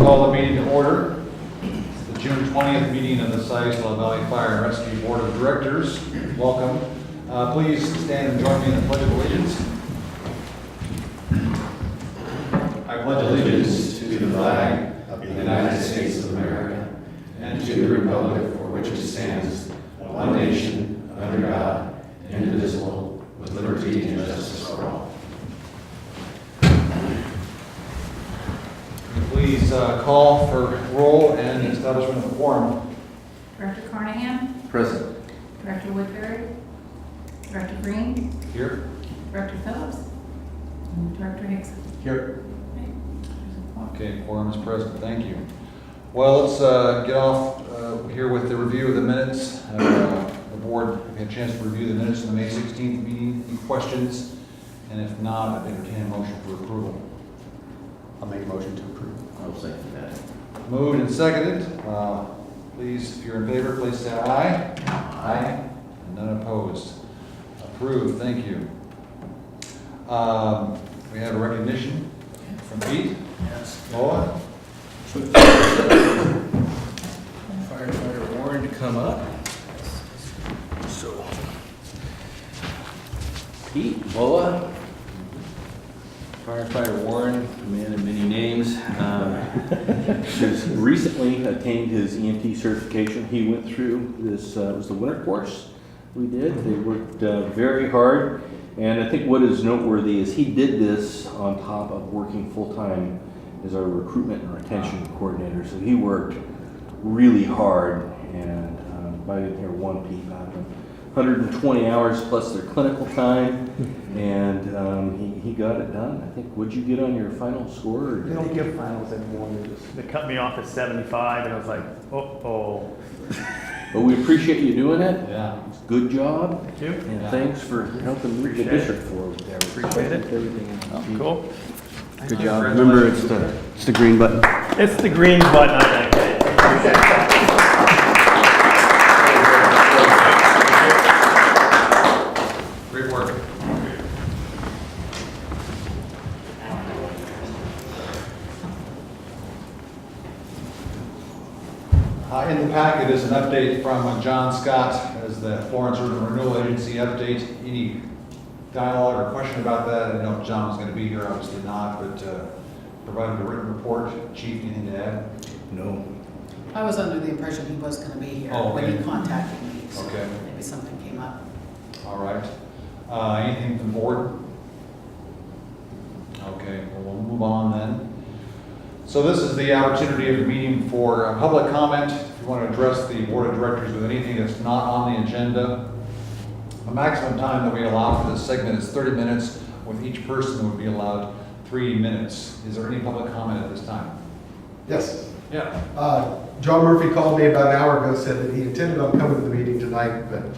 call the meeting to order. It's the June 20th meeting of the Siuslaw Valley Fire and Rescue Board of Directors. Welcome. Please stand and join me in the Pledge of Allegiance. I pledge allegiance to the flag of the United States of America and to the republic for which it stands, one nation, under God, indivisible, with liberty and justice for all. Please call for roll and establishment of quorum. Director Carnahan? Present. Director Woodbury? Director Green? Here. Director Phillips? And Director Hickson? Here. Okay. Okay, quorum is present. Thank you. Well, let's get off here with the review of the minutes. The board had a chance to review the minutes of the May 16th meeting. Any questions? And if not, I'd entertain a motion for approval. I'll make a motion to approve. I'll second that. Moved and seconded. Please, if you're in favor, please say aye. Aye. And none opposed. Approved. Thank you. We have a recognition from Pete. Yes. Loa. Firefighter Warren to come up. So, Pete, Loa, Firefighter Warren, a man of many names, has recently attained his EMT certification. He went through this, it was the winter course we did. They worked very hard, and I think what is noteworthy is he did this on top of working full-time as our recruitment and retention coordinator. So he worked really hard, and I didn't hear one peep out of him. 120 hours plus their clinical time, and he got it done. I think, what'd you get on your final score? Or They don't give finals anymore. They cut me off at 75, and I was like, oh. But we appreciate you doing it. Yeah. Good job. Thank you. And Yeah. thanks for helping move the Appreciate district forward there. Appreciate it. Everything. Cool. Good job. Remember, it's the green button. It's the green button. Great work. In the packet is an update from John Scott as the Florence Urban Renewal Agency update. Any dialogue or question about that? I didn't know if John was going to be here, obviously not, but provided a written report. Chief, anything to add? No. I was under the impression he was going to be here Oh, okay. when he contacted me, so Okay. maybe something came up. All right. Anything from the board? Okay, well, we'll move on then. So this is the opportunity of the meeting for public comment. If you want to address the board of directors with anything that's not on the agenda. The maximum time that we allow for this segment is 30 minutes. With each person would be allowed 3 minutes. Is there any public comment at this time? Yes. Yeah. John Murphy called me about an hour ago, said that he intended on coming to the meeting tonight, but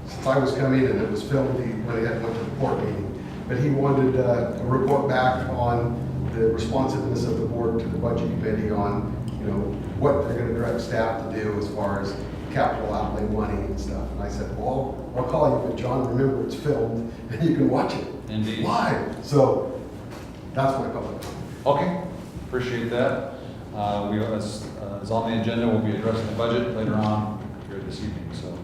since I was coming and it was filmed, he went ahead and went to the board meeting. But he wanted a report back on the responsiveness of the board to the budget committee on, what they're going to direct staff to do as far as capital outlay money and stuff. And I said, well, I'll call you, but John, remember it's filmed and you can watch it. Indeed. Live. So that's my public comment. Okay, appreciate that. As on the agenda, we'll be addressing the budget later on here this evening. So,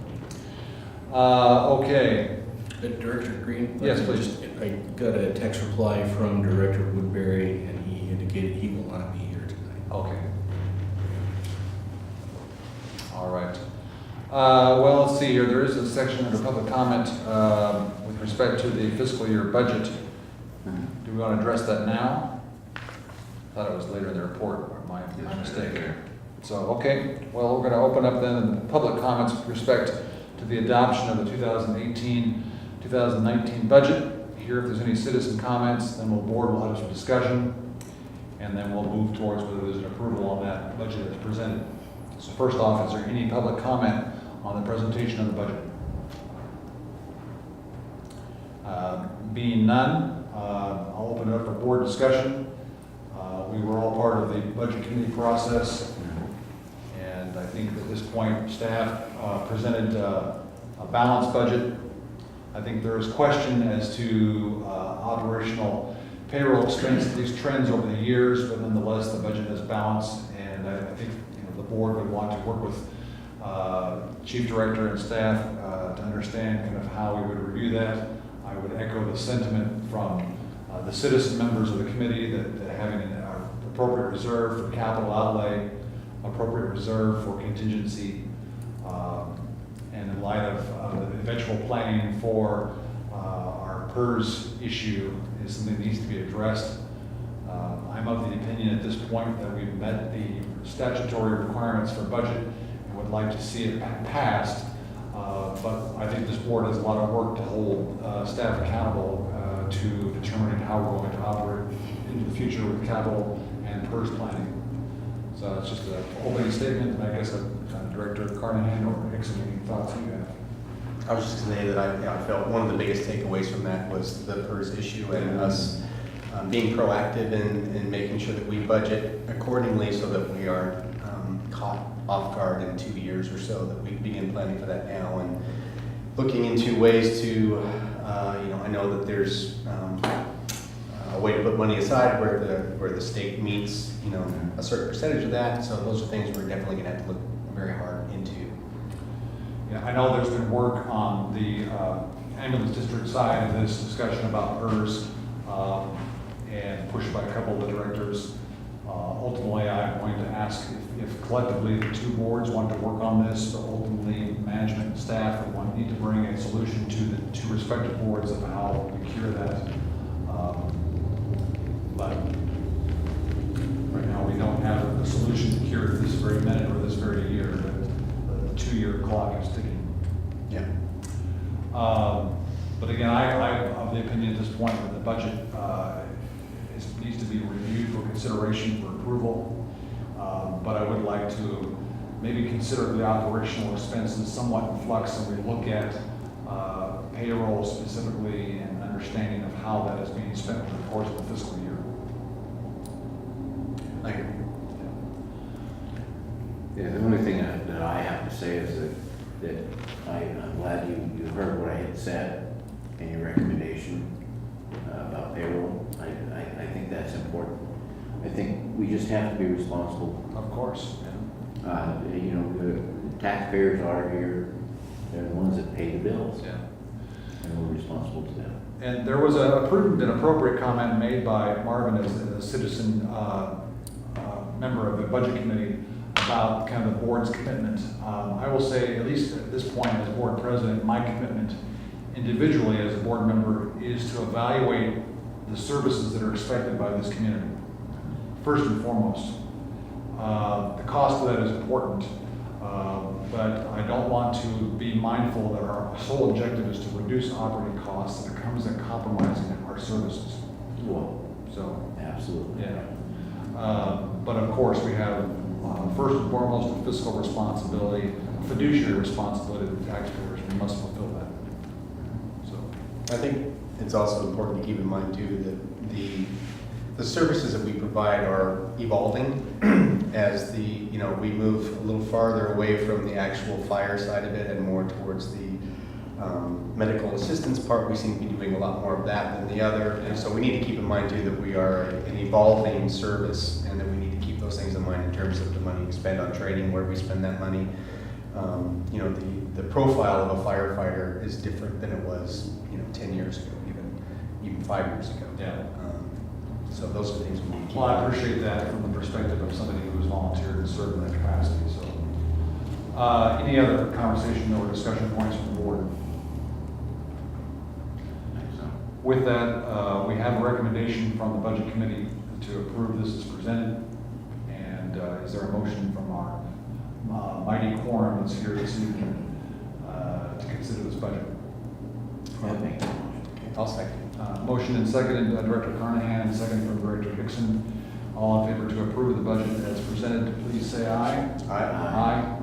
okay. Director Green? Yes, please. I got a text reply from Director Woodbury, and he indicated he will not be here tonight. Okay. All right. Well, let's see here. There is a section under public comment with respect to the fiscal year budget. Do we want to address that now? I thought it was later in the report. My mistake here. So, okay. Well, we're going to open up then the public comments with respect to the adoption of the 2018-2019 budget. Here, if there's any citizen comments, then the board will have some discussion, and then we'll move towards whether there's an approval on that budget that's presented. So first off, is there any public comment on the presentation of the budget? Being none, I'll open it up for board discussion. We were all part of the budget committee process, and I think at this point, staff presented a balanced budget. I think there is question as to operational payroll expense, these trends over the years, but nonetheless, the budget is balanced. And I think, the board would want to work with Chief Director and staff to understand kind of how we would review that. I would echo the sentiment from the citizen members of the committee that having an appropriate reserve for capital outlay, appropriate reserve for contingency, and in light of the eventual planning for our PERS issue is something that needs to be addressed. I'm of the opinion at this point that we've met the statutory requirements for budget and would like to see it passed. But I think this board has a lot of work to hold staff accountable to determining how we're going to operate into the future with capital and PERS planning. So it's just an opening statement, and I guess Director Carnahan or Hickson, any thoughts you have? I was just going to say that I felt one of the biggest takeaways from that was the PERS issue and us being proactive in making sure that we budget accordingly so that we aren't caught off guard in 2 years or so, that we begin planning for that now and looking into ways to, I know that there's a way to put money aside where the state meets, a certain percentage of that. So those are things we're definitely going to have to look very hard into. Yeah, I know there's been work on the ambulance district side of this discussion about PERS and pushed by a couple of the directors. Ultimately, I'm going to ask if collectively the two boards want to work on this, but ultimately management and staff would need to bring a solution to the two respective boards of how we cure that. But right now, we don't have a solution to cure it this very minute or this very year, but the 2-year clock is ticking. Yeah. But again, I'm of the opinion at this point that the budget needs to be reviewed for consideration for approval. But I would like to maybe consider the operational expenses somewhat in flux, and we look at payroll specifically and understanding of how that is being spent over the course of the fiscal year. I agree. Yeah, the only thing that I have to say is that I'm glad you heard what I had said in your recommendation about payroll. I think that's important. I think we just have to be responsible. Of course. The taxpayers are here, they're the ones that pay the bills, Yeah. and we're responsible to them. And there was a prudent and appropriate comment made by Marvin as a citizen member of the budget committee about kind of the board's commitment. I will say, at least at this point as board president, my commitment individually as a board member is to evaluate the services that are expected by this community. First and foremost, the cost of that is important, but I don't want to be mindful that our sole objective is to reduce operating costs, and it comes at compromising our services. Well, So, absolutely. yeah. But of course, we have first and foremost a fiscal responsibility, a fiduciary responsibility to the taxpayers. We must fulfill that. So, I think it's also important to keep in mind too that the services that we provide are evolving as we move a little farther away from the actual fire side of it and more towards the medical assistance part. We seem to be doing a lot more of that than the other, and so we need to keep in mind too that we are an evolving service, and that we need to keep those things in mind in terms of the money we spend on training, where we spend that money. The profile of a firefighter is different than it was 10 years ago, even 5 years ago. yeah. So those are things we need to keep in Well, I mind. appreciate that from the perspective of somebody who has volunteered and served in that capacity. So, any other conversation or discussion points from the board? With that, we have a recommendation from the budget committee to approve this as presented. And is there a motion from our mighty quorum that's here this evening to consider this budget? I think Okay, I'll second. Motion and seconded by Director Carnahan and second from Director Hickson. All in favor to approve the budget as presented, please say aye. Aye. Aye.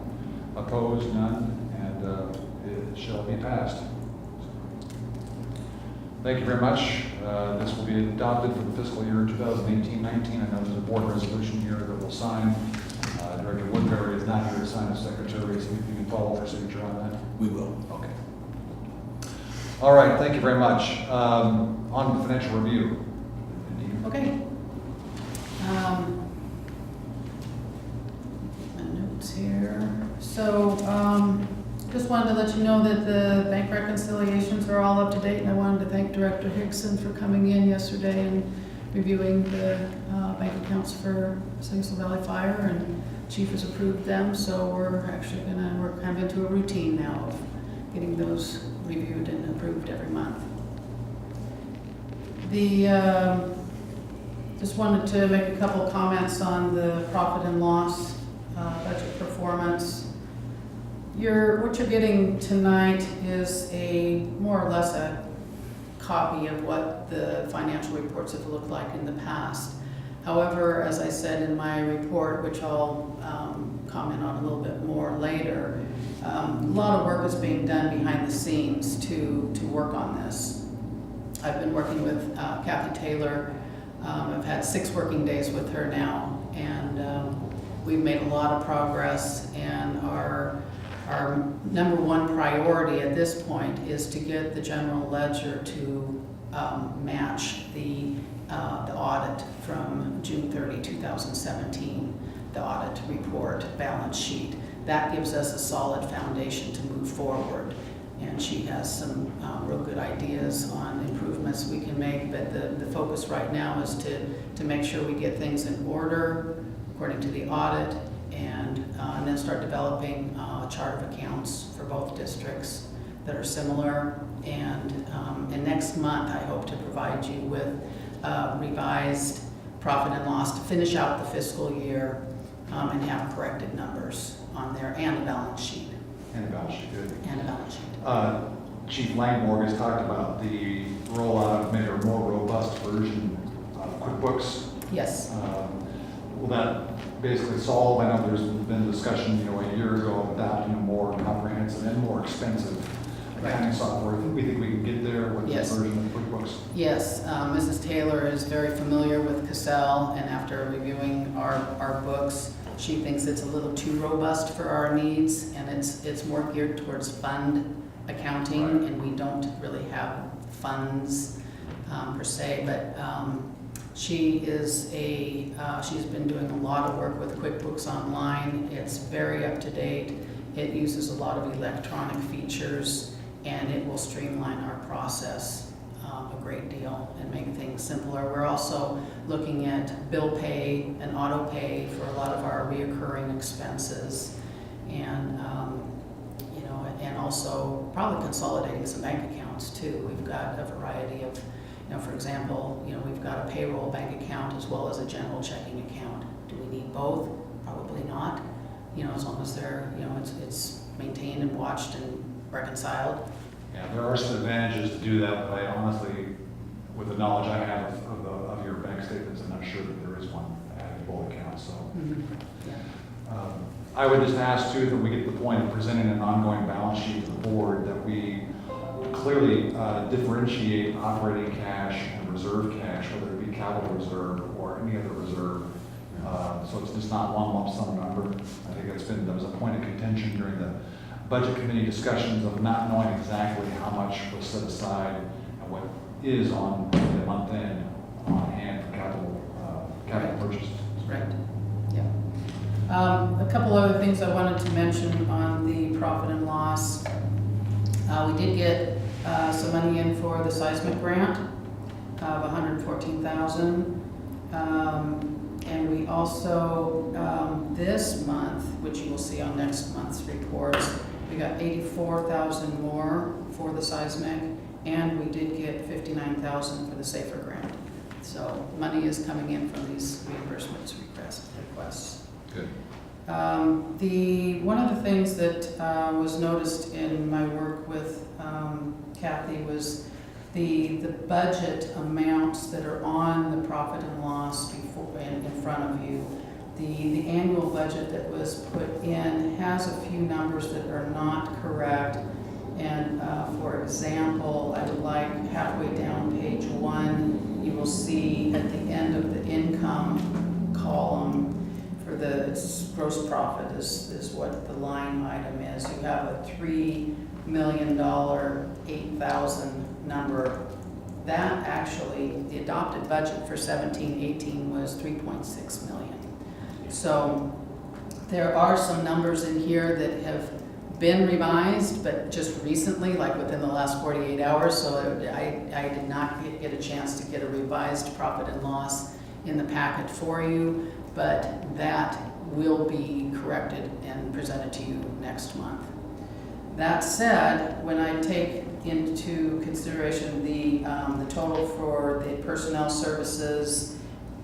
Opposed, none, and it shall be passed. Thank you very much. This will be adopted for the fiscal year 2018-19. I know there's a board resolution here that we'll sign. Director Woodbury is not here to sign as secretary, so you can follow for signature on that. We will. Okay. All right, thank you very much. On to the financial review. Okay. My notes here. So, just wanted to let you know that the bank reconciliations are all up to date, and I wanted to thank Director Hickson for coming in yesterday and reviewing the bank accounts for Singsel Valley Fire, and Chief has approved them, so we're kind of into a routine now of getting those reviewed and approved every month. Just wanted to make a couple comments on the profit and loss budget performance. What you're getting tonight is more or less a copy of what the financial reports have looked like in the past. However, as I said in my report, which I'll comment on a little bit more later, a lot of work is being done behind the scenes to work on this. I've been working with Kathy Taylor. I've had 6 working days with her now, and we've made a lot of progress, and our number one priority at this point is to get the general ledger to match the audit from June 30, 2017, the audit report balance sheet. That gives us a solid foundation to move forward. And she has some real good ideas on improvements we can make, but the focus right now is to make sure we get things in order according to the audit, and then start developing a chart of accounts for both districts that are similar. And next month, I hope to provide you with revised profit and loss to finish out the fiscal year and have corrected numbers on there, and a balance sheet. And a balance sheet, good. And a balance sheet. Chief Langmore has talked about the rollout of maybe a more robust version of QuickBooks. Yes. Will that basically solve? I know there's been discussion, a year ago of adopting a more comprehensive and more expensive accounting software. We think we can get there with this version of QuickBooks. Yes, Mrs. Taylor is very familiar with Cassell, and after reviewing our books, she thinks it's a little too robust for our needs, and it's more geared towards fund accounting, and we don't really have funds per se, but she's been doing a lot of work with QuickBooks Online. It's very up to date. It uses a lot of electronic features, and it will streamline our process a great deal and make things simpler. We're also looking at bill pay and auto pay for a lot of our reoccurring expenses, and and also probably consolidating some bank accounts too. We've got a variety of, for example, we've got a payroll bank account as well as a general checking account. Do we need both? Probably not. As long as they're, it's maintained and watched and reconciled. Yeah, there are some advantages to do that, but I honestly, with the knowledge I have of your bank statements, I'm not sure that there is one added both accounts. So, I would just ask too that we get to the point of presenting an ongoing balance sheet to the board, that we clearly differentiate operating cash and reserve cash, whether it be capital reserve or any other reserve. So it's just not one lump sum number. I think there was a point of contention during the budget committee discussions of not knowing exactly how much was set aside and what is on the month end on hand for capital purchases. Right. Yeah. A couple other things I wanted to mention on the profit and loss. We did get some money in for the seismic grant of $114,000. And we also, this month, which you will see on next month's reports, we got $84,000 more for the seismic, and we did get $59,000 for the SAFER grant. So money is coming in from these reimbursements requests. Good. One of the things that was noticed in my work with Kathy was the budget amounts that are on the profit and loss in front of you. The annual budget that was put in has a few numbers that are not correct. And for example, I would like halfway down page 1, you will see at the end of the income column for the gross profit is what the line item is. You have a $3,000,000 8,000 number that actually, the adopted budget for 17-18 was 3.6 million. So there are some numbers in here that have been revised, but just recently, like within the last 48 hours, so I did not get a chance to get a revised profit and loss in the packet for you, but that will be corrected and presented to you next month. That said, when I take into consideration the total for the personnel services,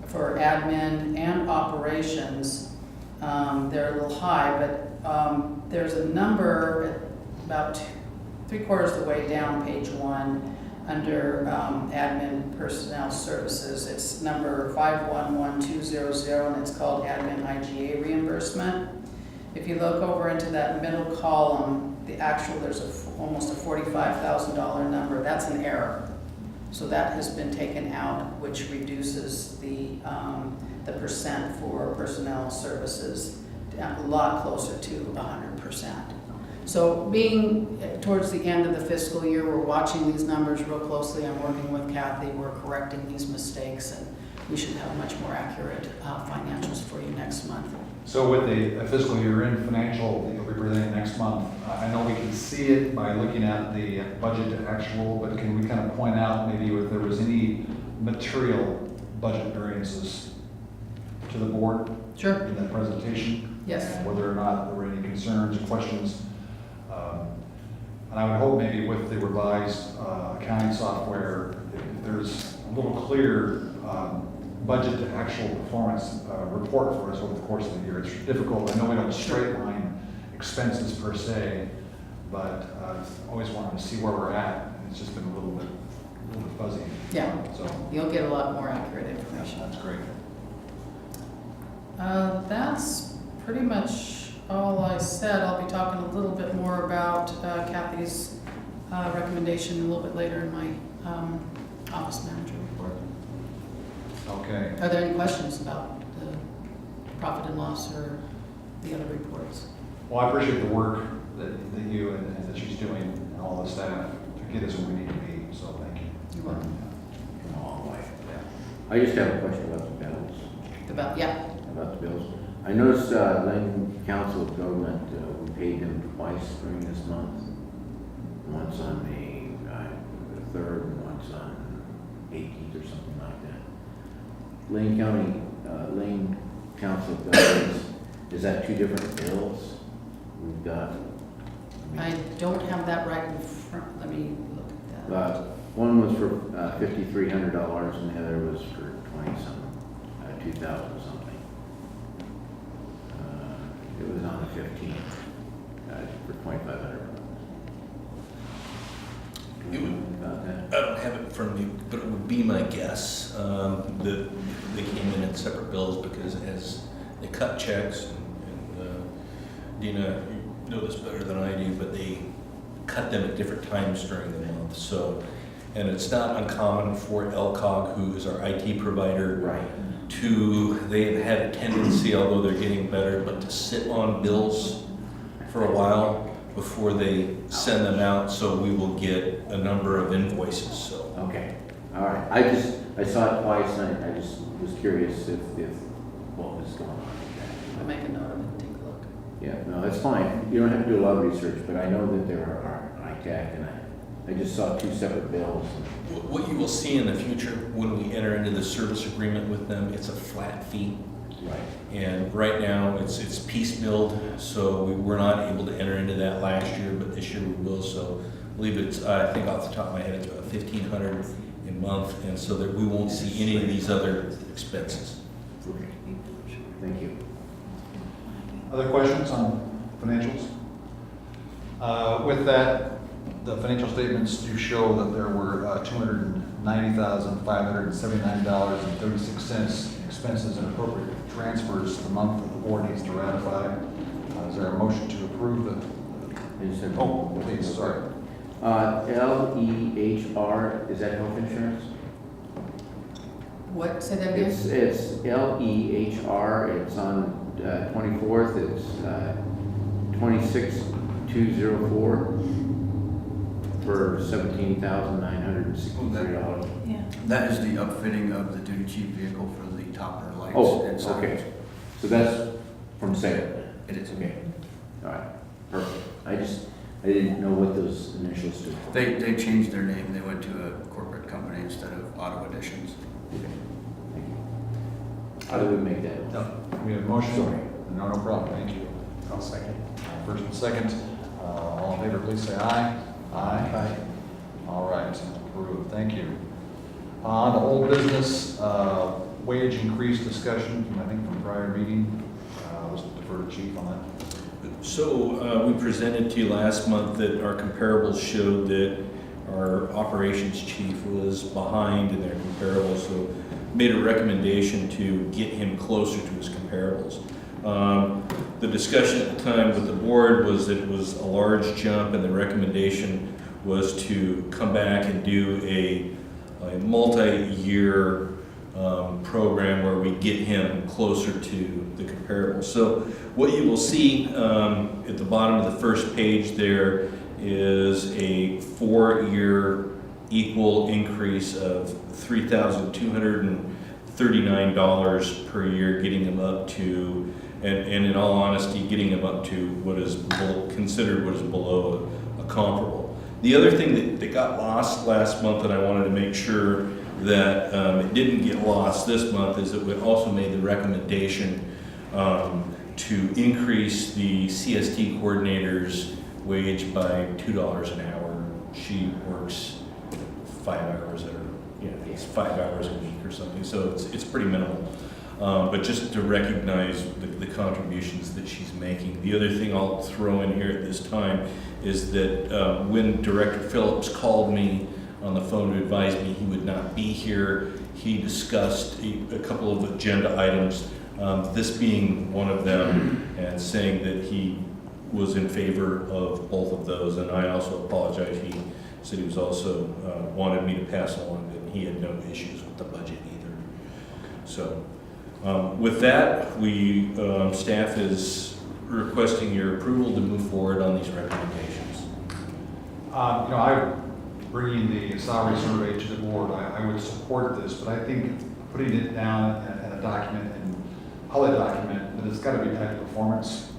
for admin and operations, they're a little high, but there's a number about 3/4 of the way down page 1 under admin personnel services. It's number 511200 and it's called admin IGA reimbursement. If you look over into that middle column, the actual, there's almost a $45,000 number. That's an error. So that has been taken out, which reduces the percent for personnel services a lot closer to 100%. So being towards the end of the fiscal year, we're watching these numbers real closely. I'm working with Kathy. We're correcting these mistakes, and we should have much more accurate financials for you next month. So with the fiscal year end financial that you'll be presenting next month, I know we can see it by looking at the budget to actual, but can we kind of point out maybe if there was any material budget variances to the board? Sure. In that presentation? Yes. And whether or not there were any concerns or questions. And I would hope maybe with the revised accounting software, if there's a little clear budget to actual performance report for us over the course of the year. It's difficult. I know we don't straight line expenses per se, but always wanted to see where we're at. It's just been a little bit fuzzy. Yeah. So You'll get a lot more accurate information. that's great. That's pretty much all I said. I'll be talking a little bit more about Kathy's recommendation a little bit later in my office manager report. Okay. Are there any questions about the profit and loss or the other reports? Well, I appreciate the work that you and that she's doing and all the staff to get us where we need to be. So thank you. You're welcome. Come a long way. Yeah. I just have a question about the bills. About The bills. I noticed Lane Council of Government, we paid them twice during this month. Once on the 3rd and once on 18th or something like that. Lane Council of Governments, is that 2 different bills we've got? I don't have that right in front. Let me look at that. One was for $5,300 and the other was for 20-something, 2,000 something. It was on the 15th for $2,500. It would, About that? I don't have it in front of me, but it would be my guess that they came in separate bills because as they cut checks, and Dina, you know this better than I do, but they cut them at different times during the month. So, and it's not uncommon for LCOG, who is our IT provider, Right. they have had a tendency, although they're getting better, but to sit on bills for a while before they send them out, so we will get a number of invoices, so. Okay, all right. I saw it twice and I just was curious if what was going on with that. I'll make a note of it and take a look. Yeah, no, that's fine. You don't have to do a lot of research, but I know that there are ITAC and I just saw 2 separate bills. What you will see in the future when we enter into the service agreement with them, it's a flat fee. Right. And right now, it's piecemealed, so we were not able to enter into that last year, but this year we will. So I believe it's, I think off the top of my head, it's about $1,500 a month, and so that we won't see any of these other expenses. Okay. Thank you. Other questions on financials? With that, the financial statements do show that there were $290,579.36 expenses and appropriate transfers the month that the board needs to ratify. Is there a motion to approve the? I just have- Oh, please, sorry. LEHR, is that health insurance? What, say that again? It's LEHR, it's on 24th, it's 26204. for $17,963. Yeah. That is the upfitting of the duty chief vehicle for the topper lights. Oh, and signs. okay. So that's from sale? It is. Okay. All right, perfect. I didn't know what those initials stood for. They changed their name. They went to a corporate company instead of Auto Additions. Okay, thank you. I would make that. We have a motion? Sorry. No, no problem, thank you. I'll second. First and second, all in favor, please say aye. Aye. All right, approved, thank you. On the old business, wage increase discussion, I think from prior meeting, let's defer to Chief on that. So we presented to you last month that our comparables showed that our operations chief was behind in their comparables, so made a recommendation to get him closer to his comparables. The discussion at the time with the board was that it was a large jump, and the recommendation was to come back and do a multi-year program where we get him closer to the comparable. So what you will see at the bottom of the first page there is a 4-year equal increase of $3,239 per year, getting him up to, and in all honesty, getting him up to what is considered what is below a comparable. The other thing that got lost last month, and I wanted to make sure that it didn't get lost this month, is that we also made the recommendation to increase the CST coordinator's wage by $2 an hour. She works 5 hours it's 5 hours a week or something, so it's pretty minimal. But just to recognize the contributions that she's making. The other thing I'll throw in here at this time is that when Director Phillips called me on the phone to advise me he would not be here, he discussed a couple of agenda items, this being one of them, and saying that he was in favor of both of those. And I also apologize. He said he was also wanted me to pass along that he had no issues with the budget either. So with that, staff is requesting your approval to move forward on these recommendations. Bringing the salary survey to the board, I would support this, but I think putting it down in a document and public document, that it's got to be tied to performance.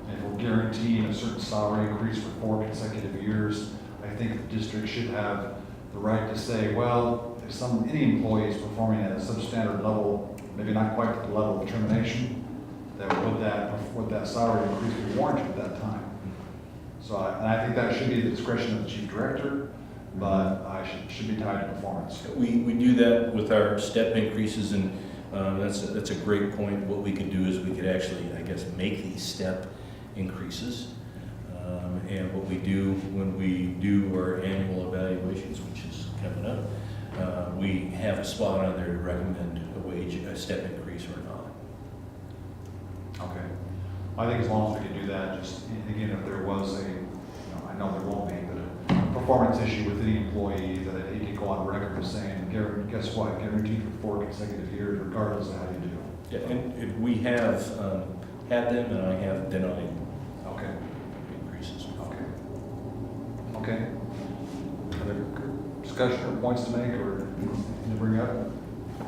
And if we're guaranteeing a certain salary increase for 4 consecutive years, I think the district should have the right to say, well, if any employee is performing at a substandard level, maybe not quite at the level of termination, then would that salary increase be warranted at that time? So I think that should be the discretion of the chief director, but should be tied to performance. We do that with our step increases, and that's a great point. What we could do is we could actually, I guess, make these step increases. And what we do when we do our annual evaluations, which is coming up, we have a spot on there to recommend a step increase or not. Okay. I think as long as we can do that, just, again, if there was I know there won't be, but a performance issue with any employee, that he could go on record as saying, guess what, guaranteed for 4 consecutive years, regardless of how you do. Yeah, and we have had them, and I have denied Okay. increases. Okay. Other discussion or points to make or to bring up?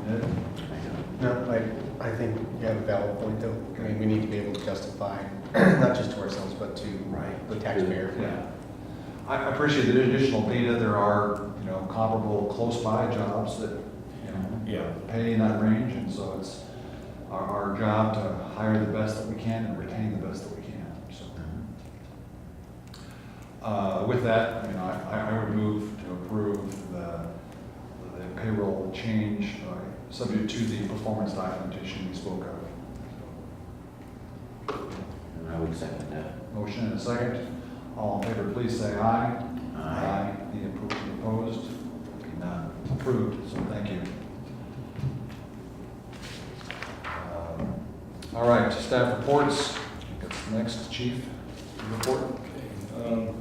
Ed? No, I think you have a valid point, though. I mean, we need to be able to justify, not just to ourselves, but to the taxpayer. Yeah. I appreciate the additional data. There are, comparable close by jobs that, pay in that range. And so it's our job to hire the best that we can and retain the best that we can. So with that, I would move to approve the payroll change, subject to the performance documentation we spoke of. And I would second that. Motion and a second. All in favor, please say aye. Aye. Any opposed? None. Approved, so thank you. All right, staff reports. That's next, Chief, report. Okay.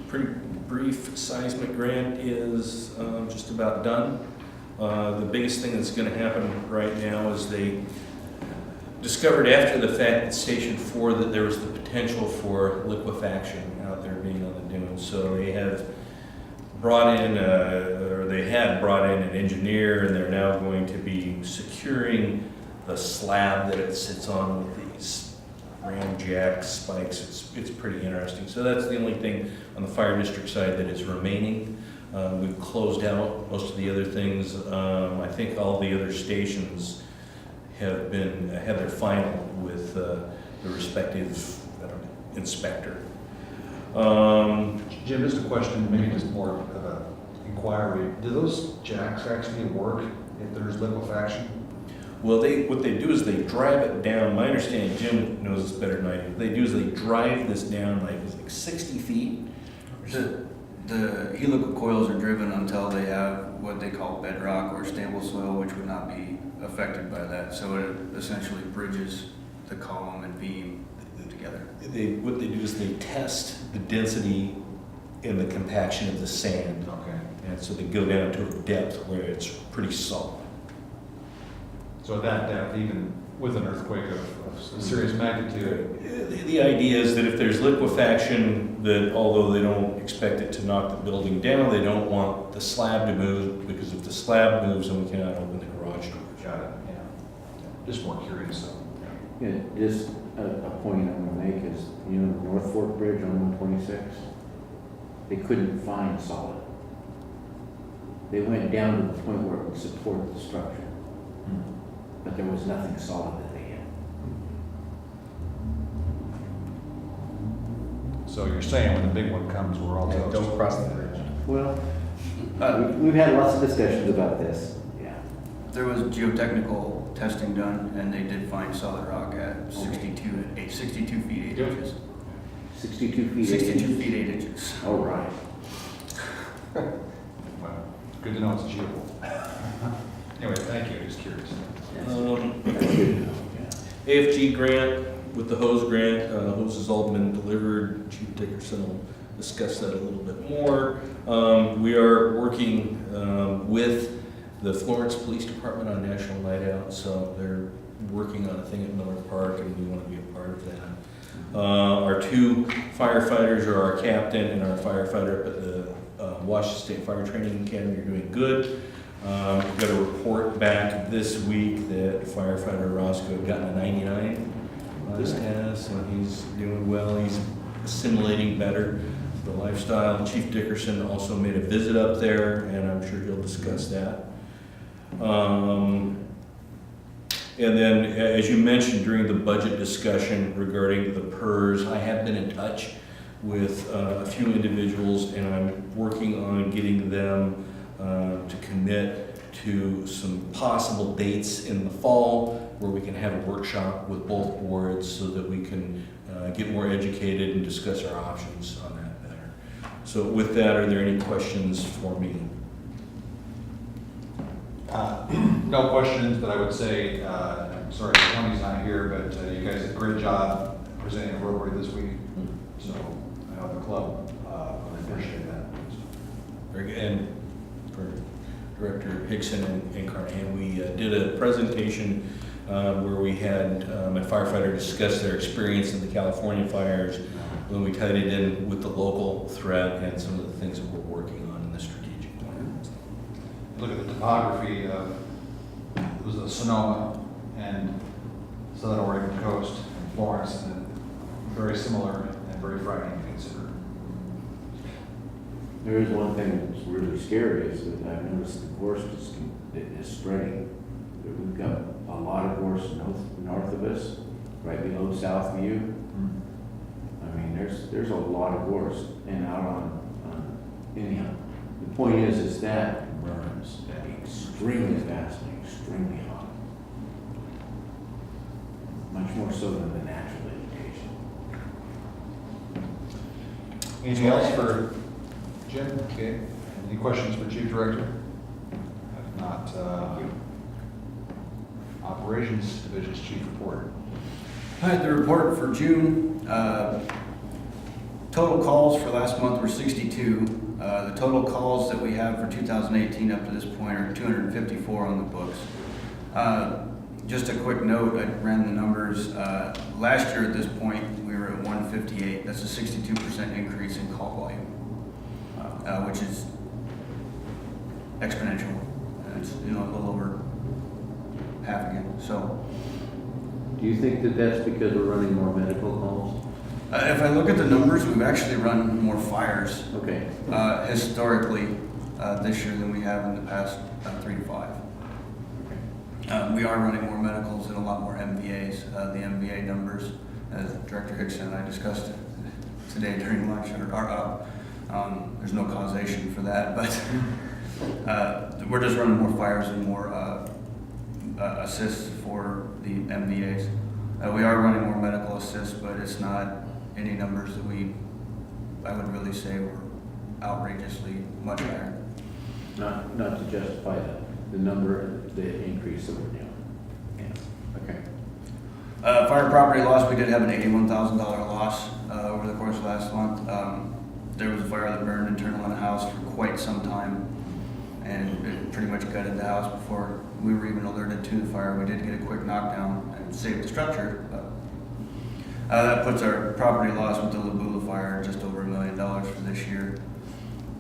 Pretty brief. Seismic grant is just about done. The biggest thing that's going to happen right now is they discovered after the fact at Station 4 that there was the potential for liquefaction out there being on the dunes. So they have brought in, or they had brought in an engineer, and they're now going to be securing the slab that it sits on with these ramjack spikes. It's pretty interesting. So that's the only thing on the fire district side that is remaining. We've closed out most of the other things. I think all the other stations have had their final with the respective inspector. Jim, just a question, maybe just more of an inquiry. Do those jacks actually work if there's liquefaction? Well, what they do is they drive it down. My understanding, Jim knows this better than I do. What they do is they drive this down like 60 feet. The helical coils are driven until they have what they call bedrock or stable soil, which would not be affected by that. So it essentially bridges the column and beam together. What they do is they test the density and the compaction of the sand. Okay. And so they go down to a depth where it's pretty solid. So at that depth, even with an earthquake of serious magnitude, The idea is that if there's liquefaction, that although they don't expect it to knock the building down, they don't want the slab to move, because if the slab moves, then we cannot open the garage door. got it, yeah. Just more curious, so. Yeah, just a point I'm gonna make is, you know, the North Fork Bridge on 126, they couldn't find solid. They went down to the point where it would support the structure, but there was nothing solid that they had. So you're saying when the big one comes, we're all toast? Don't cross the bridge. Well, we've had lots of discussions about this. Yeah. There was geotechnical testing done, and they did find solid rock at 62 feet 8 inches. 62 feet. 62 feet 8 inches. All right. Well, good to know it's achievable. Anyway, thank you, just curious. That's good to know, yeah. AFG grant, with the hose grant, hoses all been delivered. Chief Dickerson will discuss that a little bit more. We are working with the Florence Police Department on National Night Out, so they're working on a thing at Miller Park, and we want to be a part of that. Our two firefighters, or our captain and our firefighter up at the Washington State Fire Training Academy, are doing good. We've got a report back this week that firefighter Roscoe had gotten a 99 on his test, so he's doing well. He's assimilating better the lifestyle. Chief Dickerson also made a visit up there, and I'm sure he'll discuss that. And then, as you mentioned during the budget discussion regarding the PERS, I have been in touch with a few individuals, and I'm working on getting them to commit to some possible dates in the fall where we can have a workshop with both boards so that we can get more educated and discuss our options on that matter. So with that, are there any questions for me? No questions, but I would say, sorry, Tony's not here, but you guys did a great job presenting a Rotary this week. So I know the club really appreciate that. Very good. And for Director Hickson and Carnahan, we did a presentation where we had a firefighter discuss their experience in the California fires when we tied it in with the local threat and some of the things that we're working on in the strategic plan. Look at the topography of, it was the Sonoma and Southern Oregon coast and Florence, and very similar and very frightening to consider. There is one thing that's really scary is that I've noticed the gorse is spreading. We've got a lot of gorse north of us, right below South View. I mean, there's a lot of gorse, and out on anyhow. The point is that burns extremely fast and extremely hot. Much more so than the natural vegetation. Anything else for Jim? Okay. Any questions for Chief Director? If not, Operations Division's Chief Report. All right, the report for June, total calls for last month were 62. The total calls that we have for 2018 up to this point are 254 on the books. Just a quick note, I ran the numbers. Last year at this point, we were at 158. That's a 62% increase in call volume, which is exponential. It's, a little over half again, so. Do you think that that's because we're running more medical calls? If I look at the numbers, we've actually run more fires Okay. historically this year than we have in the past 3 to 5. We are running more medicals and a lot more MVAs. The MVA numbers, as Director Hickson and I discussed today during lunch, are up. There's no causation for that, but we're just running more fires and more assists for the MVAs. We are running more medical assists, but it's not any numbers that I would really say were outrageously much higher. Not to justify the number, the increase that we're doing. Yeah, okay. Fire property loss, we did have an $81,000 loss over the course of last month. There was a fire that burned internal in the house for quite some time, and it pretty much gutted the house before we were even alerted to the fire. We did get a quick knockdown and saved the structure, but that puts our property loss with the Labula fire just over $1 million for this year.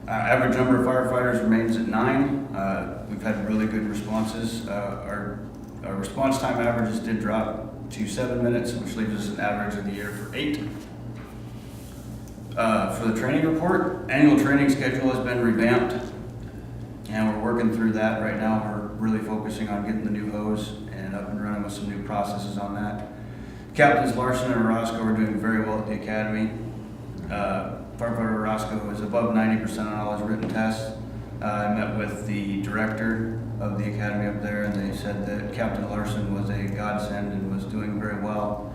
Average number of firefighters remains at 9. We've had really good responses. Our response time averages did drop to 7 minutes, which leaves us an average of the year for 8. For the training report, annual training schedule has been revamped, and we're working through that right now. We're really focusing on getting the new hose and up and running with some new processes on that. Captains Larson and Orozco are doing very well at the academy. Firefighter Orozco is above 90% on all his written tests. I met with the director of the academy up there, and they said that Captain Larson was a godsend and was doing very well.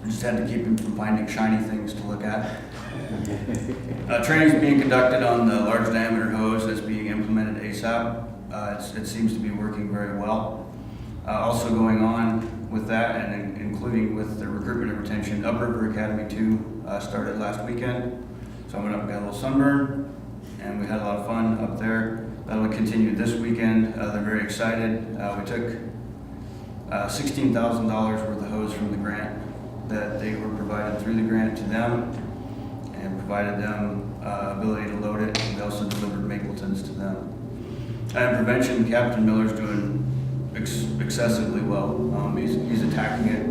We just had to keep him from finding shiny things to look at. Training is being conducted on the large diameter hose that's being implemented ASAP. It seems to be working very well. Also going on with that, and including with the recruitment and retention, Upriver Academy 2 started last weekend. So I went up and got a little sunburn, and we had a lot of fun up there. That'll continue this weekend. They're very excited. We took $16,000 worth of hose from the grant that they were provided through the grant to them, and provided them ability to load it. We also delivered Mapletons to them. And prevention, Captain Miller's doing excessively well. He's attacking it.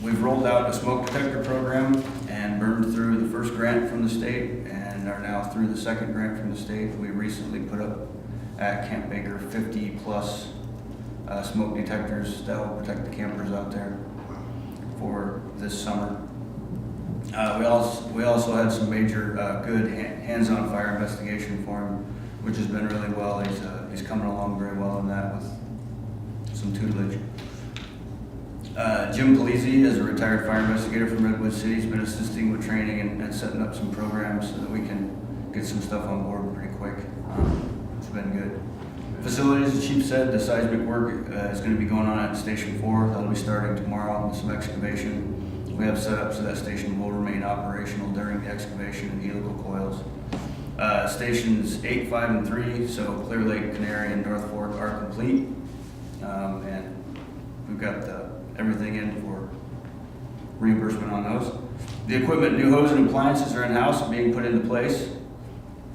We've rolled out a smoke detector program and burned through the first grant from the state, and are now through the second grant from the state. We recently put up at Camp Baker 50 plus smoke detectors that will protect the campers out there for this summer. We also had some major good hands-on fire investigation for him, which has been really well. He's coming along very well in that with some tutelage. Jim Polizzi is a retired fire investigator from Redwood City. He's been assisting with training and setting up some programs so that we can get some stuff on board pretty quick. It's been good. Facilities, the chief said, the seismic work is going to be going on at Station 4. That'll be starting tomorrow with some excavation. We have set up so that station will remain operational during the excavation and helical coils. Stations 8, 5, and 3, so Clear Lake, Canary, and North Fork are complete. And we've got everything in for reimbursement on those. The equipment, new hose and appliances are in-house and being put into place.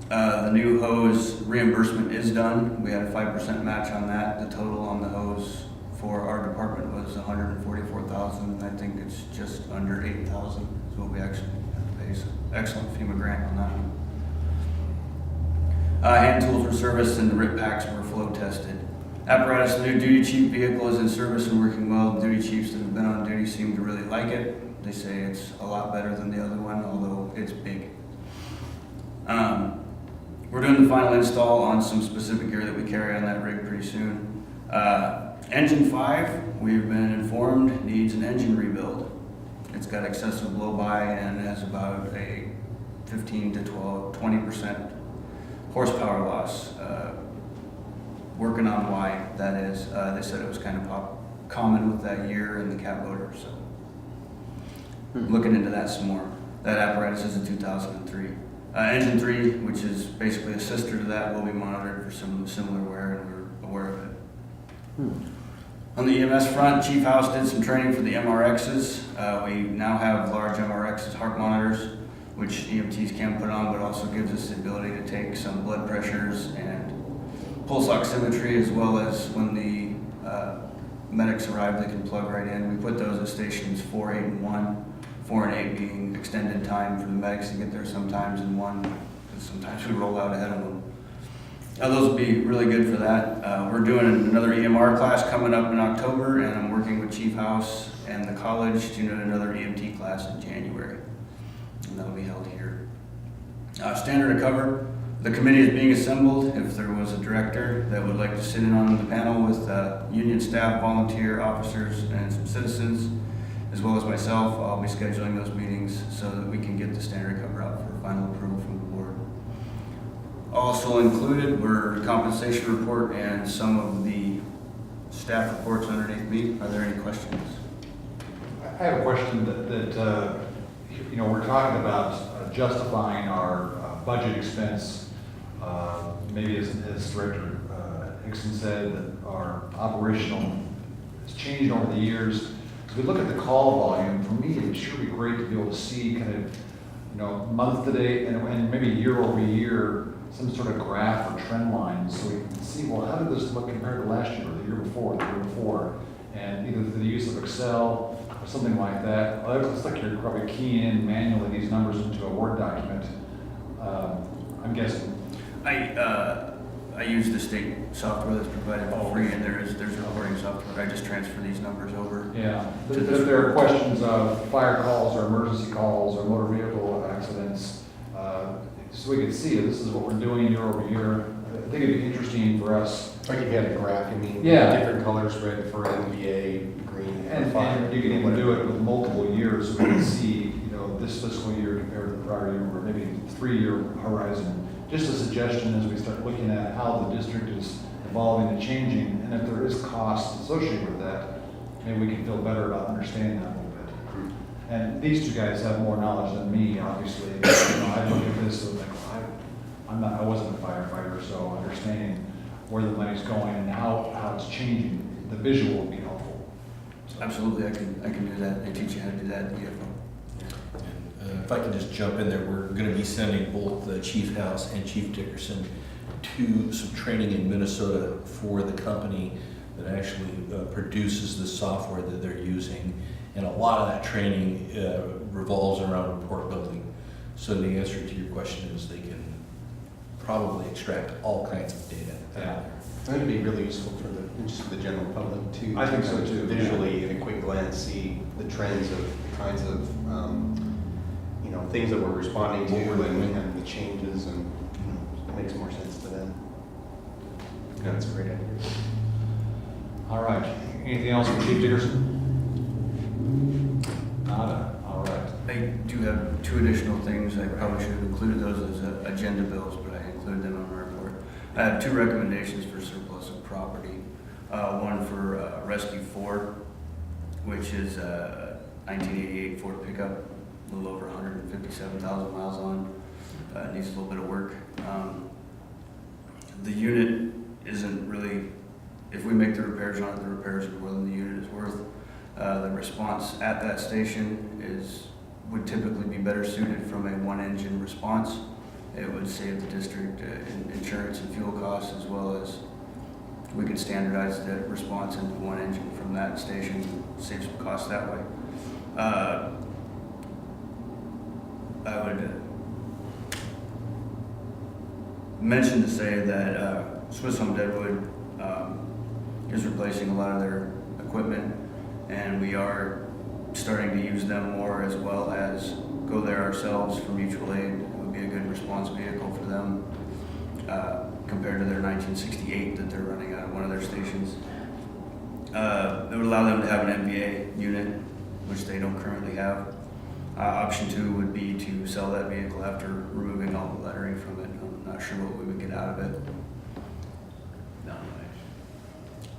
The new hose reimbursement is done. We had a 5% match on that. The total on the hose for our department was $144,000. I think it's just under $8,000 is what we actually have to pay. So excellent FEMA grant on that one. Hand tools were serviced and the RIP packs were flow tested. Apparatus, the new duty chief vehicle is in service and working well. The duty chiefs that have been on duty seem to really like it. They say it's a lot better than the other one, although it's big. We're doing the final install on some specific gear that we carry on that rig pretty soon. Engine 5, we've been informed, needs an engine rebuild. It's got excessive blow-by and has about a 15 to 20% horsepower loss. Working on why that is. They said it was kind of common with that year in the cat motor, so looking into that some more. That apparatus is a 2003. Engine 3, which is basically a sister to that, will be monitored for some similar wear, and we're aware of it. On the EMS front, Chief House did some training for the MRXs. We now have large MRXs, heart monitors. which EMTs can put on, but also gives us the ability to take some blood pressures and pulse oximetry, as well as when the medics arrive, they can plug right in. We put those at stations 4, 8, and 1. 4 and 8 being extended time for the medics to get there sometimes, and 1, because sometimes we roll out ahead of them. Those will be really good for that. We're doing another EMR class coming up in October, and I'm working with Chief House and the college to do another EMT class in January. And that'll be held here. Standard of cover. The committee is being assembled. If there was a director that would like to sit in on the panel with union staff, volunteer officers, and some citizens, as well as myself, I'll be scheduling those meetings so that we can get the standard cover out for final approval from the board. Also included were compensation report and some of the staff reports underneath me. Are there any questions? I have a question that you know, we're talking about justifying our budget expense. Maybe as Director Hickson said, that our operational has changed over the years. As we look at the call volume, for me, it would sure be great to be able to see kind of, you know, month to date and maybe year over year, some sort of graph or trend line, so we can see, well, how did this look compared to last year, or the year before, and either through the use of Excel or something like that. Well, it looks like you're probably keying in manually these numbers into a Word document. I'm guessing. I use the state software that's provided for free, and there's reporting software. I just transfer these numbers over. Yeah, if there are questions of fire calls or emergency calls or motor vehicle accidents, so we can see this is what we're doing year over year. I think it'd be interesting for us. Like if you had a graph, you mean, Yeah. different colors, red for NBA, green for And fire. you can even do it with multiple years, so we can see, you know, this fiscal year compared to the prior year, or maybe 3-year horizon. Just a suggestion as we start looking at how the district is evolving and changing, and if there is cost associated with that, maybe we can feel better about understanding that a little bit. And these two guys have more knowledge than me, obviously. You know, I look at this and like, I wasn't a firefighter, so understanding where the money's going and how it's changing, the visual would be helpful. So, Absolutely, I can do that. I teach you how to do that in VFO. If I can just jump in there, we're going to be sending both Chief House and Chief Dickerson to some training in Minnesota for the company that actually produces the software that they're using. And a lot of that training revolves around report building. So the answer to your question is they can probably extract all kinds of data. Yeah. I think it'd be really useful for just the general public too. I think so, too. Visually, in a quick glance, see the trends of the kinds of, you know, things that we're responding to and the changes, and, you know, it makes more sense to them. Yeah, that's a great idea. All right, anything else for Chief Dickerson? Nada, all right. I do have 2 additional things. I probably should have included those as agenda bills, but I included them on my report. I have 2 recommendations for surplus of property. One for Rescue 4, which is a 1988 Ford pickup, a little over 157,000 miles on. Needs a little bit of work. The unit isn't really, if we make the repairs on it, the repairs are more than the unit is worth. The response at that station would typically be better suited from a 1-engine response. It would save the district insurance and fuel costs, as well as we could standardize the response into 1 engine from that station, save some costs that way. I would mention to say that Swiss Home Deadwood is replacing a lot of their equipment, and we are starting to use them more, as well as go there ourselves for mutual aid. It would be a good response vehicle for them compared to their 1968 that they're running out of one of their stations. It would allow them to have an MVA unit, which they don't currently have. Option 2 would be to sell that vehicle after removing all the lettering from it. I'm not sure what we would get out of it.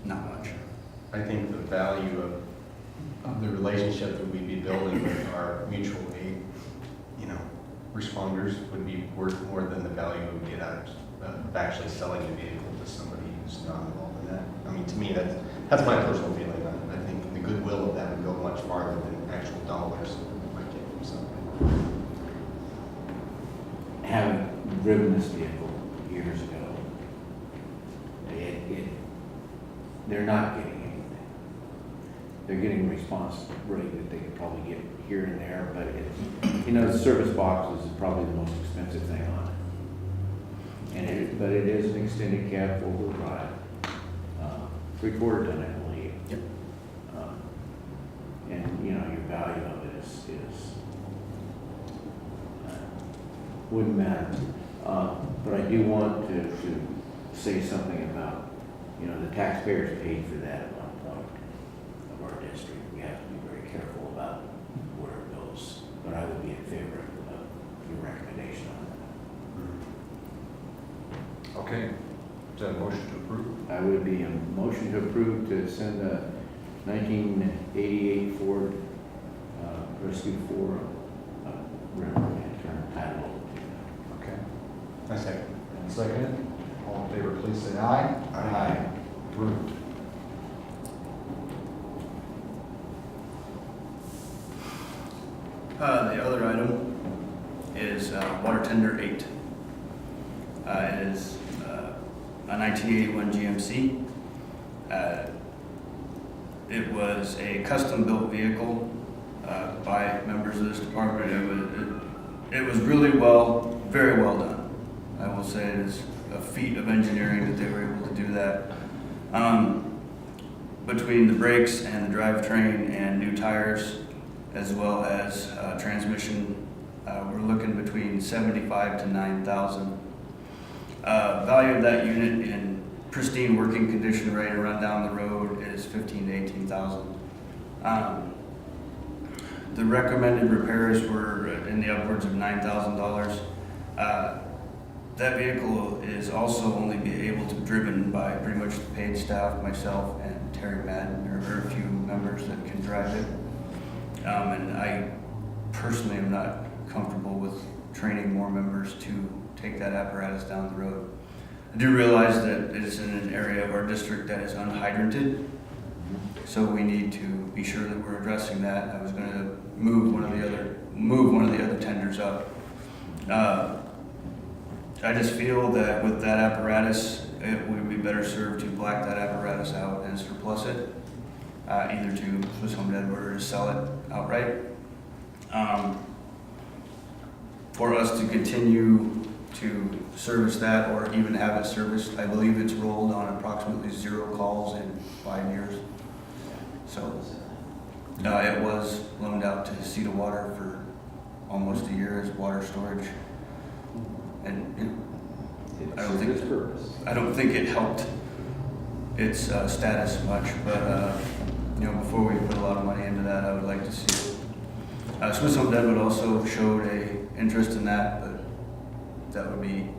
Not much. I think the value of the relationship that we'd be building with our mutual aid, you know, responders would be worth more than the value we would get out of actually selling the vehicle to somebody who's not involved in that. I mean, to me, that's my personal feeling on it. I think the goodwill of that would go much farther than actual dollars that we might get from somebody. driven this vehicle years ago. They're not getting anything. They're getting a response rate that they could probably get here and there, but the service box is probably the most expensive thing on it. But it is an extended cab four-wheel drive, 3/4 ton, I believe. Yep. And your value of it is wouldn't matter. But I do want to say something about, the taxpayers paid for that at one point of our district. We have to be very careful about where it goes. But I would be in favor of your recommendation on that. Okay. Is that a motion to approve? I would be a motion to approve to send the 1988 Ford Rescue 4 River and turn title over to them. Okay. I second. And second, all in favor, please say aye. Aye. Approved. The other item is water tender 8. It is a 1981 GMC. It was a custom-built vehicle by members of this department. It was really very well done. I will say it is a feat of engineering that they were able to do that. Between the brakes and the drivetrain and new tires, as well as transmission, we're looking between $75,000 to $9,000. Value of that unit in pristine working condition, ready to run down the road, is $15,000 to $18,000. The recommended repairs were in the upwards of $9,000. That vehicle is also only be able to be driven by pretty much the paid staff, myself and Terry Madden. There are very few members that can drive it. And I personally am not comfortable with training more members to take that apparatus down the road. I do realize that it is in an area of our district that is unhydranted, so we need to be sure that we're addressing that. I was going to move one of the other tenders up. I just feel that with that apparatus, it would be better served to black that apparatus out and surplus it, either to Swiss Home Deadwood or to sell it outright. For us to continue to service that or even have it serviced, I believe it's rolled on approximately 0 calls in 5 years. So it was loaned out to Cedar Water for almost a year as water storage. And I don't think it helped its status much, but before we put a lot of money into that, I would like to see it. Swiss Home Deadwood also showed a interest in that, but that would be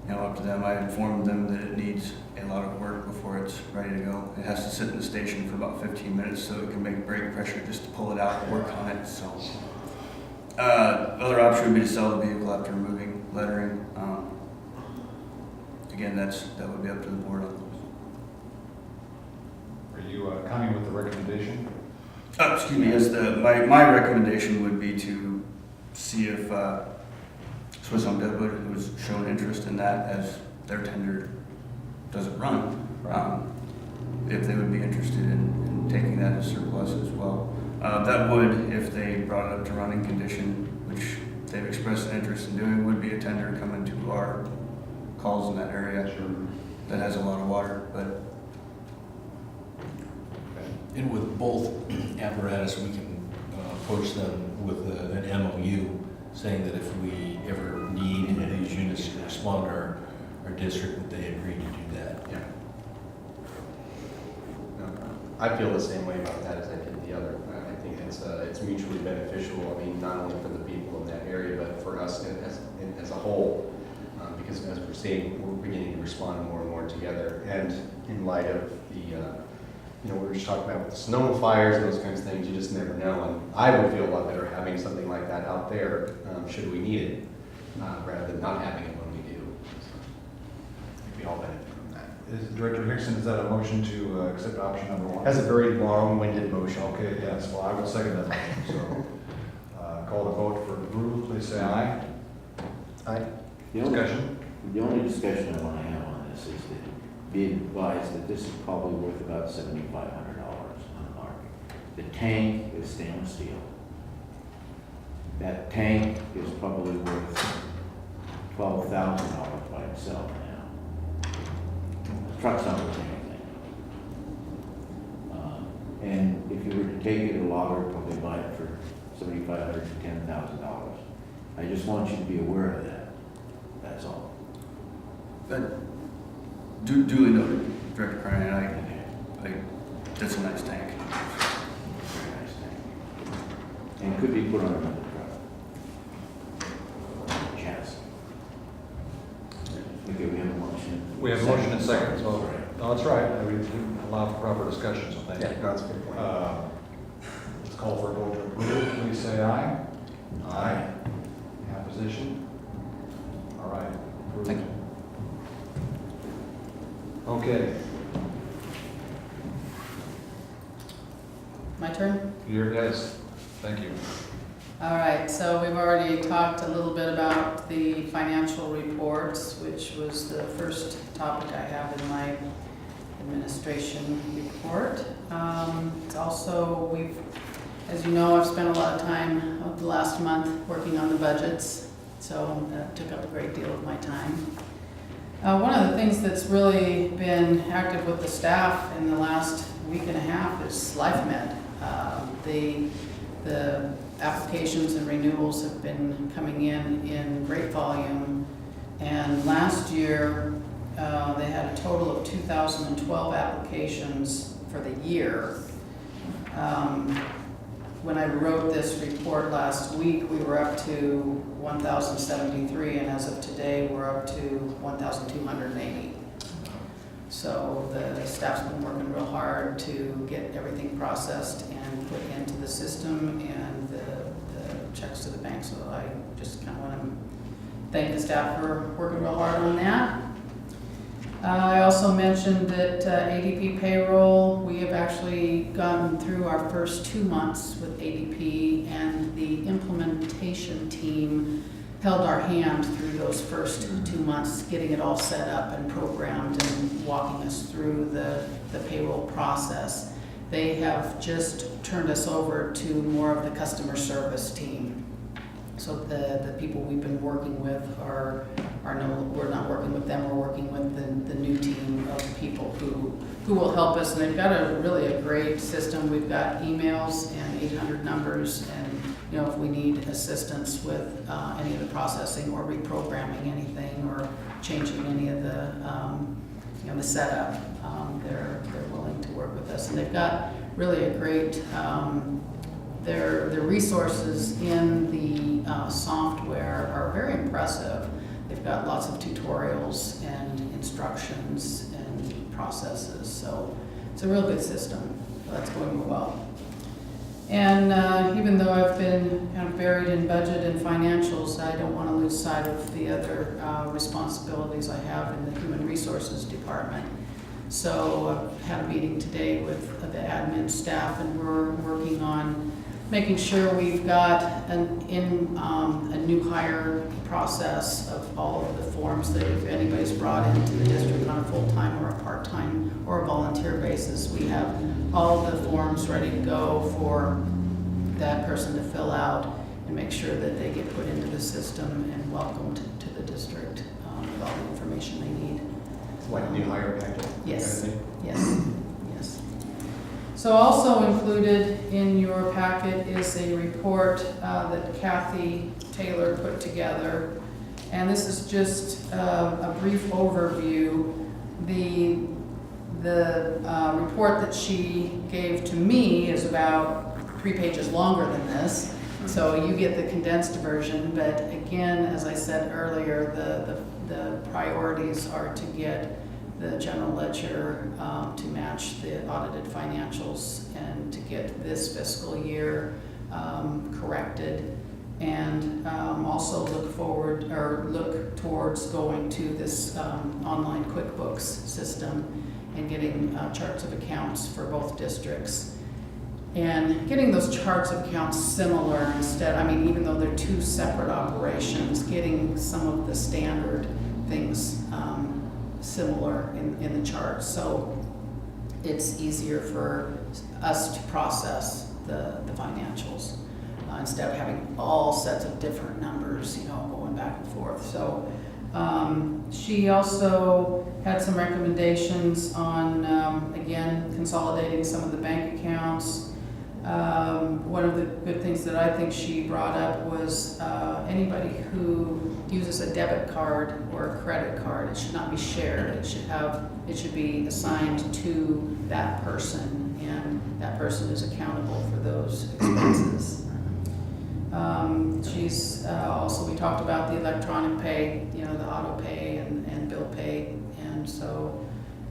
up to them. I informed them that it needs a lot of work before it's ready to go. It has to sit in the station for about 15 minutes so it can make brake pressure just to pull it out and work on it. So other option would be to sell the vehicle after removing lettering. Again, that would be up to the board on those. Are you coming with the recommendation? Excuse me, yes, my recommendation would be to see if Swiss Home Deadwood, who's shown interest in that as their tender doesn't run, if they would be interested in taking that as surplus as well. That would, if they brought it up to running condition, which they've expressed an interest in doing, would be a tender coming to our calls in that area. Sure. That has a lot of water, but And with both apparatus, we can approach them with an MOU saying that if we ever need these units to respond to our district, that they agree to do that. Yeah. I feel the same way about that as I did the other. I think it's mutually beneficial. I mean, not only for the people in that area, but for us as a whole. Because as we're seeing, we're beginning to respond more and more together. And in light of the, we were just talking about with the snow fires and those kinds of things, you just never know. And I would feel a lot better having something like that out there, should we need it, rather than not having it when we do. So, I think we all benefit from that. Director Hickson, is that a motion to accept option number 1? That's a very long-winded motion. Okay, yes, well, I will second that motion, so, call the vote for approval, please say aye. Aye. Discussion? The only discussion I want to have on this is that be advised that this is probably worth about $7,500 on the market. The tank is stainless steel. That tank is probably worth $12,000 by itself now. The truck's not worth anything. And if you were to take it to a logger, probably buy it for $7,500 to $10,000. I just want you to be aware of that. That's all. Duly noted, Director Cronin, that's a nice tank. Very nice thing. And could be put on another truck. Chassis. Okay, we have a motion. We have a motion and second, so, Right. no, that's right, we do allow for proper discussion, so thank Yeah, you. no, that's a good point. Let's call for a vote to approve, please say aye. Aye. Any opposition? All right. Approved. Thank you. Okay, My turn? yes, thank you. All right, so we've already talked a little bit about the financial reports, which was the first topic I have in my administration report. It's also, as you know, I've spent a lot of time of the last month working on the budgets, so that took up a great deal of my time. One of the things that's really been active with the staff in the last week and a half is LifeMed. The applications and renewals have been coming in great volume, and last year they had a total of 2,012 applications for the year. When I wrote this report last week, we were up to 1,073, and as of today, we're up to 1,280. So the staff's been working real hard to get everything processed and put into the system and the checks to the bank. So I just kind of want to thank the staff for working real hard on that. I also mentioned that ADP payroll, we have actually gotten through our first 2 months with ADP, and the implementation team held our hand through those first 2 months, getting it all set up and programmed and walking us through the payroll process. They have just turned us over to more of the customer service team. So the people we've been working with are no, we're not working with them, we're working with the new team of people who will help us. And they've got really a great system. We've got emails and 800 numbers, and if we need assistance with any of the processing or reprogramming anything or changing any of the the setup, they're willing to work with us. And they've got really a great their resources in the software are very impressive. They've got lots of tutorials and instructions and processes, so it's a real good system. That's going well. And even though I've been kind of buried in budget and financials, I don't want to lose sight of the other responsibilities I have in the Human Resources Department. So I've had a meeting today with the admin staff, and we're working on making sure we've got a new hire process of all of the forms that if anybody's brought into the district on a full-time or a part-time or a volunteer basis, we have all the forms ready to go for that person to fill out and make sure that they get put into the system and welcomed to the district with all the information they need. Like a new hire package? Yes, kind of thing? yes, yes. So also included in your packet is a report that Kathy Taylor put together. And this is just a brief overview. The report that she gave to me is about 3 pages longer than this. So you get the condensed version, but again, as I said earlier, the priorities are to get the general ledger to match the audited financials and to get this fiscal year corrected, and also look towards going to this online QuickBooks system and getting charts of accounts for both districts. And getting those charts of accounts similar instead, I mean, even though they're two separate operations, getting some of the standard things similar in the charts. So it's easier for us to process the financials instead of having all sets of different numbers, you know, going back and forth. So she also had some recommendations on, again, consolidating some of the bank accounts. One of the good things that I think she brought up was anybody who uses a debit card or a credit card, it should not be shared. It should be assigned to that person, and that person is accountable for those expenses. We talked about the electronic pay, you know, the auto pay and bill pay, and so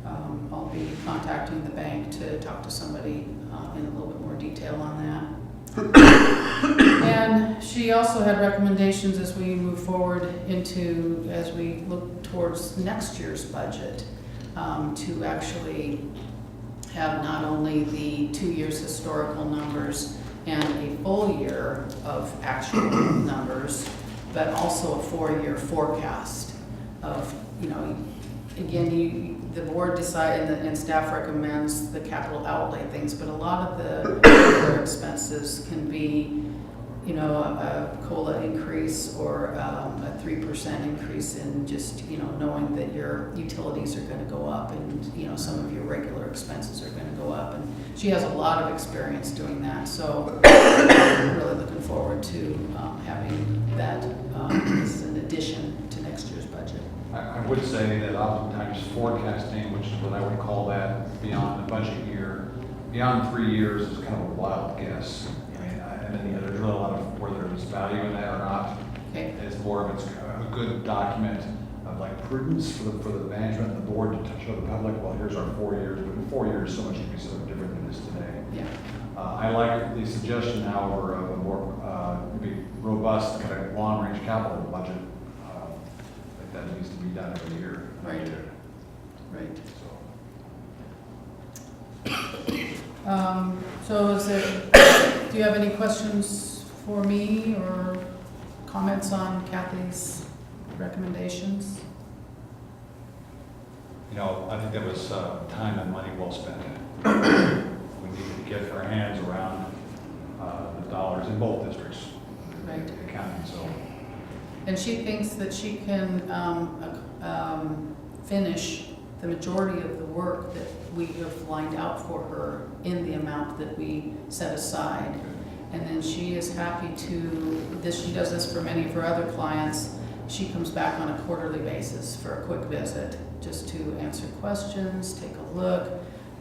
I'll be contacting the bank to talk to somebody in a little bit more detail on that. And she also had recommendations as we move forward as we look towards next year's budget, to actually have not only the 2 years historical numbers and a full year of actual numbers, but also a 4-year forecast of, you know, again, the board decided and staff recommends the capital outlay things, but a lot of the other expenses can be, you know, a COLA increase or a 3% increase in just, you know, knowing that your utilities are going to go up and, you know, some of your regular expenses are going to go up. And she has a lot of experience doing that, so I'm really looking forward to having that as an addition to next year's budget. I would say that oftentimes forecasting, which is what I would call that beyond the budget year, beyond 3 years is kind of a wild guess. I mean, and then there's really a lot of whether there's value in that or not. Okay. It's more of a good document of like prudence for the management and the board to show the public, well, here's our 4 years, but in 4 years so much can be so different than it is today. Yeah. I like the suggestion, however, of a more maybe robust kind of long-range capital budget. That needs to be done every year. Right. Right. Do you have any questions for me or comments on Kathy's recommendations? You know, I think that was time and money well spent. We needed to get our hands around the dollars in both districts. Right. Accounting, so. And she thinks that she can finish the majority of the work that we have lined out for her in the amount that we set aside. And then she is happy to, she does this for many of her other clients. She comes back on a quarterly basis for a quick visit, just to answer questions, take a look,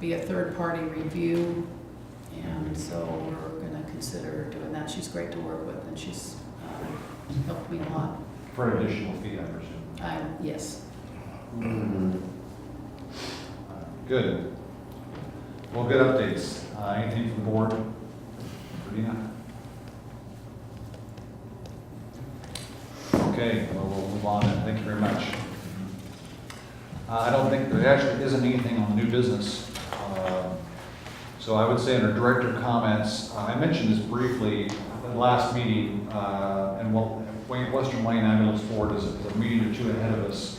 be a third-party review. And so we're going to consider doing that. She's great to work with, and she's helped me a lot. For an additional fee, I presume. Yes. Good. Well, good updates. Anything from the board? Dina? Okay, well, we'll move on then. Thank you very much. I don't think there actually isn't anything on new business. So I would say under director comments, I mentioned this briefly at the last meeting, and Western Wayne Ambulance Board is a meeting or two ahead of us.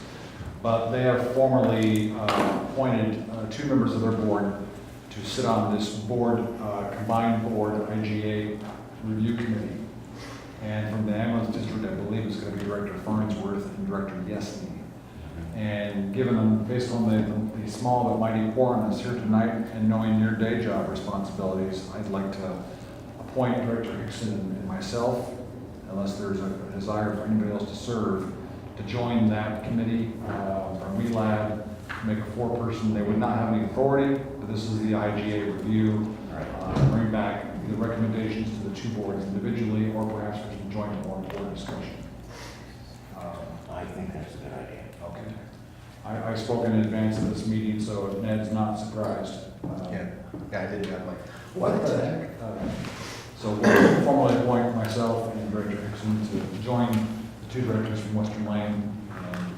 But they have formally appointed 2 members of their board to sit on this board, combined board IGA review committee. And from the ambulance district, I believe it's going to be Director Farnsworth and Director Yesney. And given them, based on the small but mighty quorum that's here tonight, and knowing your day job responsibilities, I'd like to appoint Director Hickson and myself, unless there's a desire for anybody else to serve, to join that committee from WeLab, make a 4-person. They would not have any authority, but this is the IGA review. Bring back the recommendations to the 2 boards individually, or perhaps for some joint board discussion. I think that's a good idea. Okay. I spoke in advance of this meeting, so Ned's not surprised. Yeah, I did. I'm like, What the heck? So we'll formally appoint myself and Director Hickson to join the 2 directors from Western Lane. And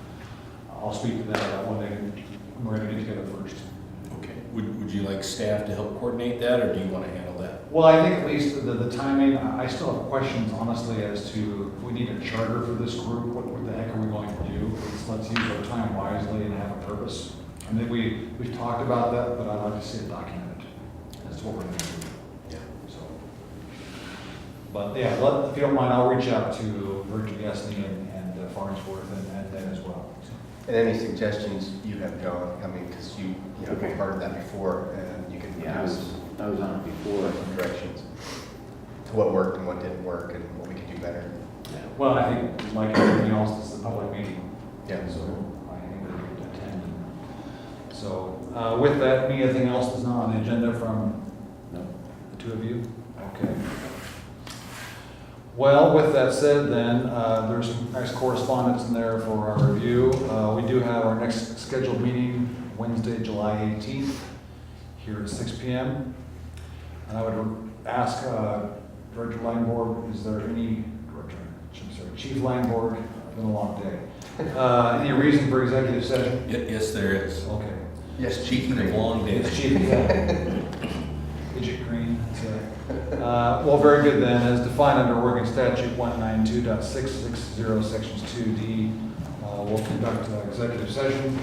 I'll speak to that about when we're going to get together first. Okay. would you like staff to help coordinate that, or do you want to handle that? Well, I think at least the timing, I still have questions honestly as to if we need a charter for this group, what the heck are we going to do? Let's use our time wisely and have a purpose. I think we've talked about that, but I'd like to see it documented as to what we're going to do. Yeah. So, but yeah, if you don't mind, I'll reach out to Virgin Destiny and Farnsworth and then as well. So. And any suggestions you have, John, I mean, because you know, been part of that before, and you can give Yeah, I us was on it before. some directions to what worked and what didn't work and what we could do better. Well, I think like everything else, this is a public meeting. Yeah. So I think we're going to attend. So with that, anything else that's not on the agenda from No. the two of you? Okay. Well, with that said then, there's some nice correspondence in there for our review. We do have our next scheduled meeting Wednesday, July 18th, here at 6 p.m. And I would ask Director Langborg, is there any, Chief Langborg, it's been a long day. Any reason for executive session? Yes, there is. Okay. Yes, Speaking of long days. It's Chief, Midget Green. Well, very good then. As defined under Oregon Statute 192.660, Sections 2D, we'll conduct an executive session.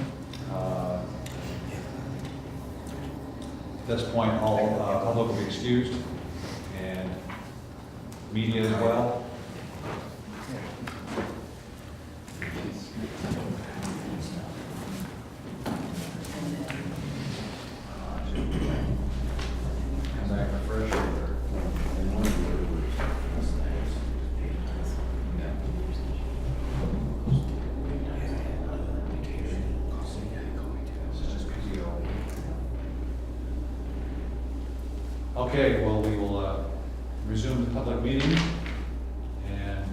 At this point, all public will be excused, and media as well. Come back refresh or- Okay, well, we will resume the public meeting, and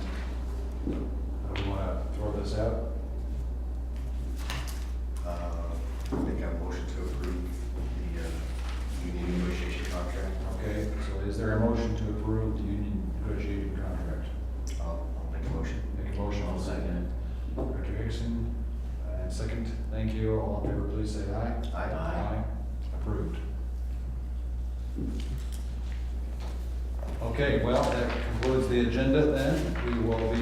how do we want to throw this out? Make a motion to approve the union negotiation contract. Okay, so is there a motion to approve the union negotiating contract? I'll make a motion. Make a motion, I'll second Director Hickson, and second, thank you. All in favor, please say aye. Aye. Approved. Okay, well, that concludes the agenda then. We will be